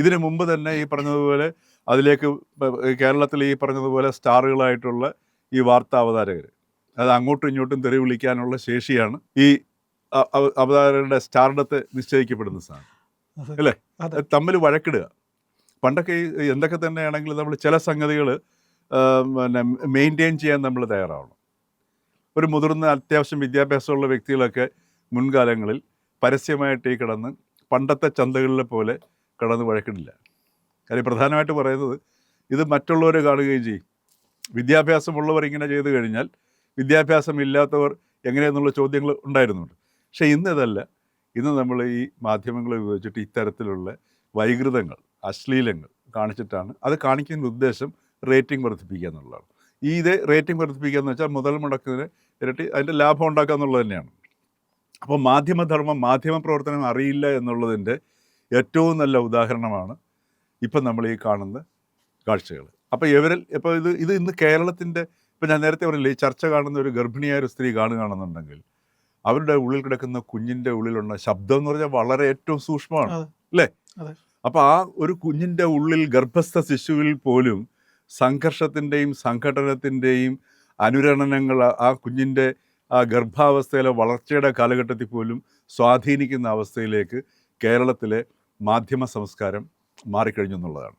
ഇതിനു മുമ്പ് തന്നെ ഈ പറഞ്ഞതുപോലെ അതിലേക്ക് കേരളത്തിൽ ഈ പറഞ്ഞതുപോലെ സ്റ്റാറുകളായിട്ടുള്ള ഈ വാർത്താ അവതാരകർ, അത് അങ്ങോട്ടും ഇങ്ങോട്ടും തെറി വിളിക്കാനുള്ള ശേഷിയാണ് ഈ അവതാരകരുടെ സ്റ്റാർഡത്തെ നിശ്ചയിക്കപ്പെടുന്ന സാധനം, അല്ലേ? തമ്മിൽ വഴക്കിടുക. പണ്ടൊക്കെ ഈ എന്തൊക്കെ തന്നെയാണെങ്കിലും നമ്മൾ ചില സംഗതികൾ പിന്നെ മെയിൻറ്റെയിൻ ചെയ്യാൻ നമ്മൾ തയ്യാറാവണം. ഒരു മുതിർന്ന അത്യാവശ്യം വിദ്യാഭ്യാസമുള്ള വ്യക്തികളൊക്കെ മുൻകാലങ്ങളിൽ പരസ്യമായിട്ട് ഈ കിടന്ന് പണ്ടത്തെ ചന്തകളിലെ പോലെ കിടന്ന് വഴക്കിടില്ല. കാര്യം പ്രധാനമായിട്ട് പറയുന്നത് ഇത് മറ്റുള്ളവരെ കാണുകയും ചെയ്യും. വിദ്യാഭ്യാസമുള്ളവർ ഇങ്ങനെ ചെയ്തു കഴിഞ്ഞാൽ വിദ്യാഭ്യാസം ഇല്ലാത്തവർ എങ്ങനെയെന്നുള്ള ചോദ്യങ്ങൾ ഉണ്ടായിരുന്നുണ്ട്. പക്ഷേ ഇന്ന് ഇതല്ല. ഇന്ന് നമ്മൾ ഈ മാധ്യമങ്ങളെ ഉപയോഗിച്ചിട്ട് ഇത്തരത്തിലുള്ള വൈകൃതങ്ങൾ, അശ്ലീലങ്ങൾ കാണിച്ചിട്ടാണ്. അത് കാണിക്കുന്ന ഉദ്ദേശം റേറ്റിംഗ് വർദ്ധിപ്പിക്കുക എന്നുള്ളതാണ്. ഇത് റേറ്റിംഗ് വർദ്ധിപ്പിക്കുക എന്ന് വെച്ചാൽ മുതൽ മുടക്കുന്നതിന് ഇരട്ടി അതിൻ്റെ ലാഭം ഉണ്ടാക്കുക എന്നുള്ളത് തന്നെയാണ്. അപ്പോൾ മാധ്യമധർമ്മം, മാധ്യമ പ്രവർത്തനം അറിയില്ല എന്നുള്ളതിൻ്റെ ഏറ്റവും നല്ല ഉദാഹരണമാണ് ഇപ്പം നമ്മൾ ഈ കാണുന്ന കാഴ്ചകൾ. അപ്പോൾ ഇപ്പോൾ ഇത് ഇന്ന് കേരളത്തിൻ്റെ, ഇപ്പം ഞാൻ നേരത്തെ പറഞ്ഞില്ലേ, ഈ ചർച്ച കാണുന്ന ഒരു ഗർഭിണിയായ ഒരു സ്ത്രീ കാണുകയാണെന്നുണ്ടെങ്കിൽ അവരുടെ ഉള്ളിൽ കിടക്കുന്ന കുഞ്ഞിൻ്റെ ഉള്ളിലുള്ള ശബ്ദം എന്ന് പറഞ്ഞാൽ വളരെ ഏറ്റവും സൂക്ഷ്മമാണ്, അല്ലേ? അപ്പോൾ ആ ഒരു കുഞ്ഞിൻ്റെ ഉള്ളിൽ, ഗർഭസ്ഥ ശിശുവിൽ പോലും സംഘർഷത്തിൻ്റെയും സംഘടനത്തിൻ്റെയും അനുരണനങ്ങൾ ആ കുഞ്ഞിൻ്റെ ആ ഗർഭാവസ്ഥയിലെ വളർച്ചയുടെ കാലഘട്ടത്തിൽ പോലും സ്വാധീനിക്കുന്ന അവസ്ഥയിലേക്ക് കേരളത്തിലെ മാധ്യമ സംസ്കാരം മാറിക്കഴിഞ്ഞു എന്നുള്ളതാണ്.